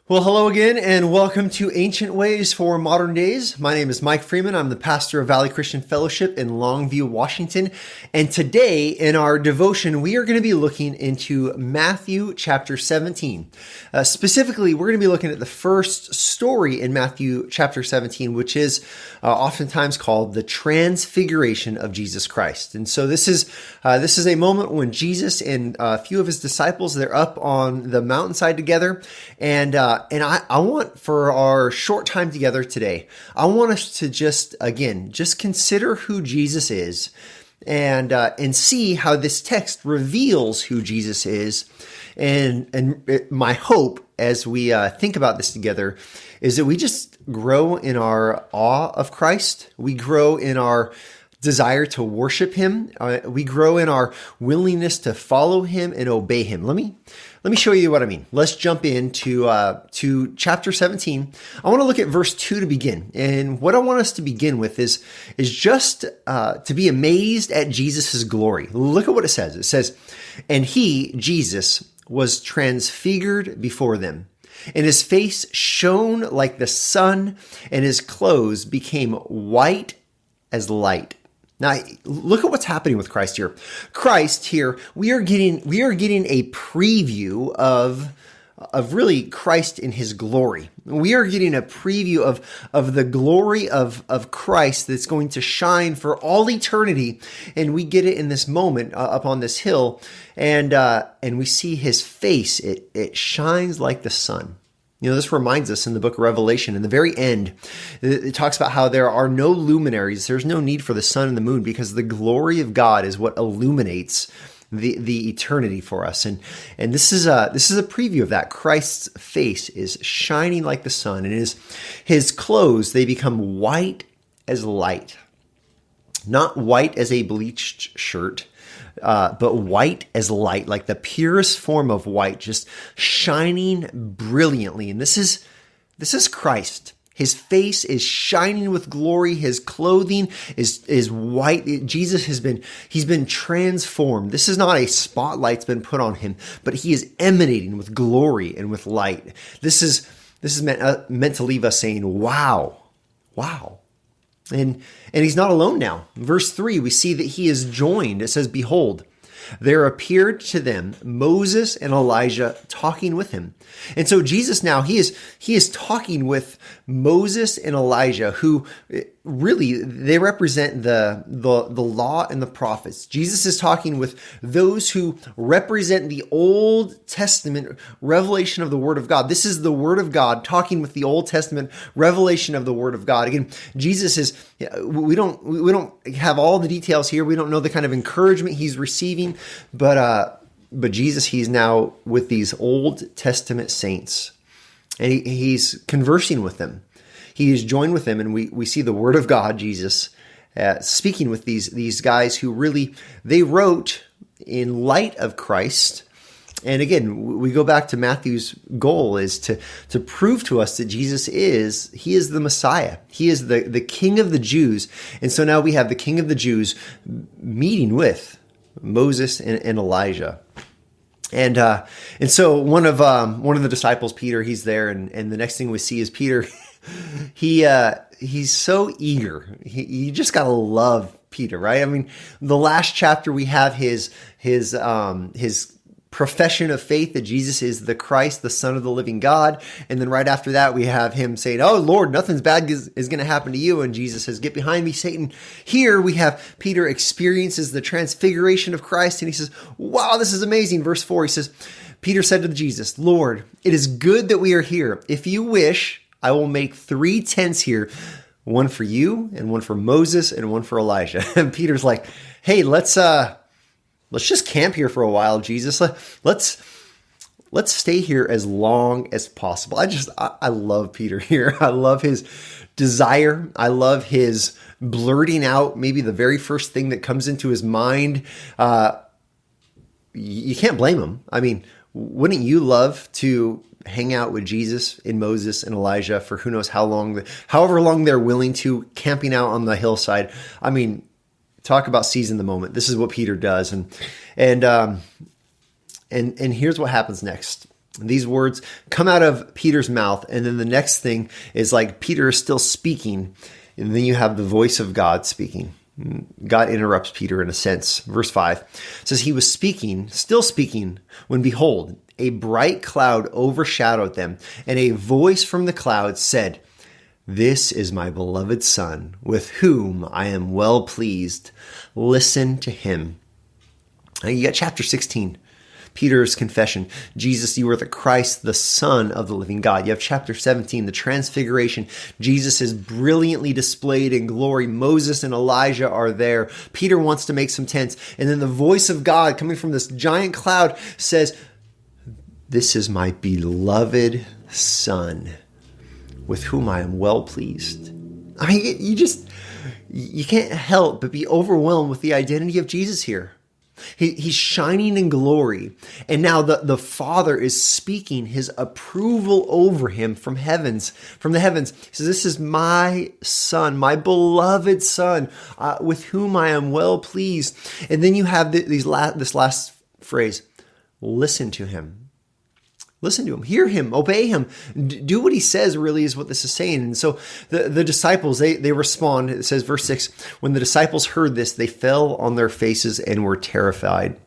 Well, hello again, and welcome to Ancient Ways for Modern Days. My name is Mike Freeman. I'm the pastor of Valley Christian Fellowship in Longview, Washington. And today in our devotion, we are going to be looking into Matthew chapter 17. Specifically, we're going to be looking at the first story in Matthew chapter 17, which is oftentimes called the Transfiguration of Jesus Christ. And so this is a moment when Jesus and a few of his disciples, they're up on the mountainside together, and I want, for our short time together today, I want us to just consider who Jesus is and see how this text reveals who Jesus is. And my hope as we think about this together is that we just grow in our awe of Christ. We grow in our desire to worship him. We grow in our willingness to follow him and obey him. Let me show you what I mean. Let's jump into to chapter 17. I want to look at verse 2 to begin. And what I want us to begin with is just to be amazed at Jesus' glory. Look at what it says. It says, "And he, Jesus, was transfigured before them, and his face shone like the sun, and his clothes became white as light." Now, look at what's happening with Christ here. Christ here, we are getting a preview of really Christ in his glory. We are getting a preview of the glory of Christ that's going to shine for all eternity. And we get it in this moment up on this hill, and we see his face. It shines like the sun. You know, this reminds us in the book of Revelation, in the very end, it talks about how there are no luminaries. There's no need for the sun and the moon because the glory of God is what illuminates the eternity for us. And this is a preview of that. Christ's face is shining like the sun, and his clothes, they become white as light. Not white as a bleached shirt, but white as light, like the purest form of white, just shining brilliantly. And this is Christ. His face is shining with glory. His clothing is white. Jesus he's been transformed. This is not a spotlight's been put on him, but he is emanating with glory and with light. This is meant to leave us saying, wow. And he's not alone now. Verse 3, we see that he is joined. It says, "Behold, there appeared to them Moses and Elijah talking with him." And so Jesus now, he is talking with Moses and Elijah, who really, they represent the law and the prophets. Jesus is talking with those who represent the Old Testament revelation of the Word of God. This is the Word of God talking with the Old Testament revelation of the Word of God. Again, Jesus is, we don't have all the details here. We don't know the kind of encouragement he's receiving, but Jesus, he's now with these Old Testament saints, and he's conversing with them. He is joined with them, and we see the Word of God, Jesus, speaking with these guys who really, they wrote in light of Christ. And again, we go back to Matthew's goal is to prove to us that Jesus he is the Messiah. He is the King of the Jews. And so now we have the King of the Jews meeting with Moses and Elijah. And so one of the disciples, Peter, he's there, and the next thing we see is Peter. He's so eager. You just gotta love Peter, right? I mean, the last chapter we have his profession of faith that Jesus is the Christ, the Son of the living God. And then right after that, we have him saying, "Oh Lord, nothing's bad is going to happen to you." And Jesus says, "Get behind me, Satan." Here we have Peter experiences the transfiguration of Christ, and he says, "Wow, this is amazing." Verse 4, he says, Peter said to Jesus, "Lord, it is good that we are here. If you wish, I will make 3 tents here, one for you and one for Moses and one for Elijah." And Peter's like, "Hey, let's just camp here for a while, Jesus. Let's stay here as long as possible." I love Peter here. I love his desire. I love his blurting out maybe the very first thing that comes into his mind. You can't blame him. I mean, wouldn't you love to hang out with Jesus and Moses and Elijah for who knows how long, however long they're willing to, camping out on the hillside? I mean, talk about seizing the moment. This is what Peter does. And here's what happens next. These words come out of Peter's mouth, and then the next thing is like Peter is still speaking, and then you have the voice of God speaking. God interrupts Peter in a sense. Verse 5 says, he was speaking, still speaking, when behold, a bright cloud overshadowed them, and a voice from the cloud said, this is my beloved Son, with whom I am well pleased. Listen to him. Now you got chapter 16. Peter's confession, Jesus, you are the Christ, the Son of the living God. You have chapter 17, the Transfiguration. Jesus is brilliantly displayed in glory. Moses and Elijah are there. Peter wants to make some tents. And then the voice of God coming from this giant cloud says, this is my beloved Son, with whom I am well pleased. I mean, you can't help but be overwhelmed with the identity of Jesus here. He's shining in glory. And now the Father is speaking his approval over him from the heavens. He says, this is my Son, my beloved Son, with whom I am well pleased. And then you have this last phrase, listen to him. Listen to him, hear him, obey him, do what he says really is what this is saying. And so the disciples, they respond. It says, verse 6, when the disciples heard this, they fell on their faces and were terrified.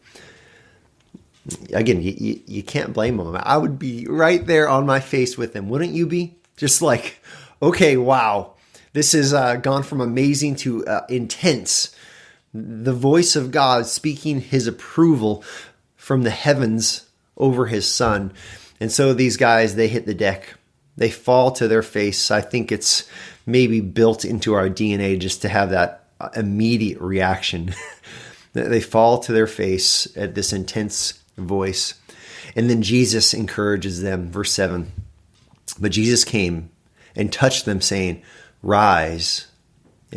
Again, you can't blame them. I would be right there on my face with them. Wouldn't you be? Just like, okay, wow, this has gone from amazing to intense. The voice of God speaking his approval from the heavens over his Son. And so these guys, they hit the deck. They fall to their face. I think it's maybe built into our DNA just to have that immediate reaction. They fall to their face at this intense voice. And then Jesus encourages them. Verse 7, but Jesus came and touched them, saying, rise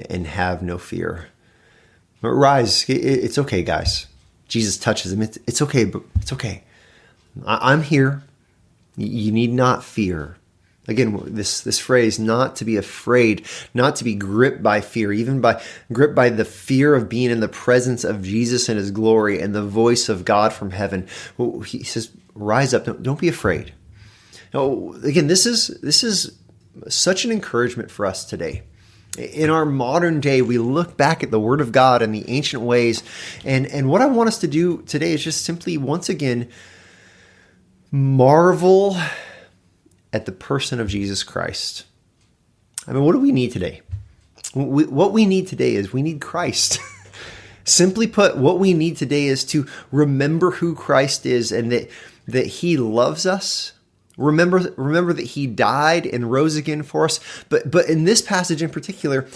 and have no fear. But rise, it's okay, guys. Jesus touches them. It's okay, but it's okay. I'm here. You need not fear. Again, this phrase, not to be afraid, not to be gripped by fear, gripped by the fear of being in the presence of Jesus and his glory and the voice of God from heaven. He says, rise up. Don't be afraid. Now, again, this is such an encouragement for us today. In our modern day, we look back at the Word of God and the ancient ways. And what I want us to do today is just simply, once again, marvel at the person of Jesus Christ. I mean, what do we need today? What we need today is we need Christ. Simply put, what we need today is to remember who Christ is and that he loves us. Remember that he died and rose again for us. But in this passage in particular,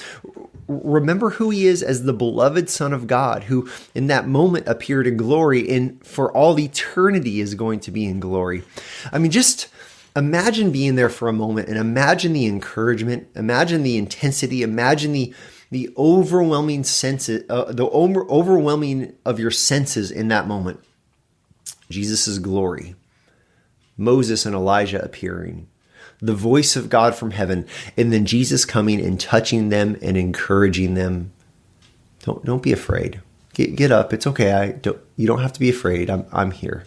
remember who he is as the beloved Son of God, who in that moment appeared in glory and for all eternity is going to be in glory. I mean, just imagine being there for a moment and imagine the encouragement, imagine the intensity, imagine the overwhelming senses, the overwhelming of your senses in that moment. Jesus' glory. Moses and Elijah appearing, the voice of God from heaven, and then Jesus coming and touching them and encouraging them. Don't be afraid. Get up. It's okay. You don't have to be afraid. I'm here.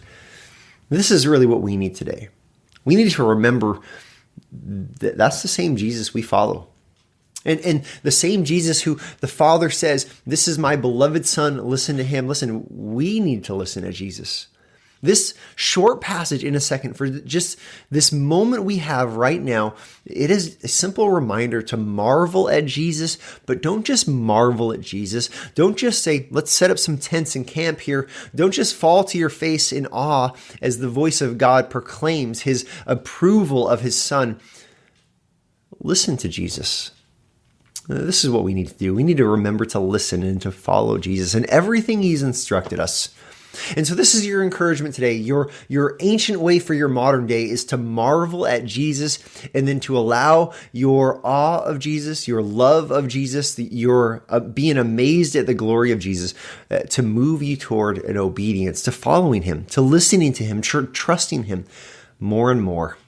This is really what we need today. We need to remember that that's the same Jesus we follow. And the same Jesus who the Father says, this is my beloved Son, listen to him. Listen, we need to listen to Jesus. This short passage in a second, for just this moment we have right now, it is a simple reminder to marvel at Jesus, but don't just marvel at Jesus. Don't just say, let's set up some tents and camp here. Don't just fall to your face in awe as the voice of God proclaims his approval of his Son. Listen to Jesus. This is what we need to do. We need to remember to listen and to follow Jesus and everything he's instructed us. And so this is your encouragement today. Your ancient way for your modern day is to marvel at Jesus and then to allow your awe of Jesus, your love of Jesus, your being amazed at the glory of Jesus to move you toward an obedience, to following him, to listening to him, trusting him more and more.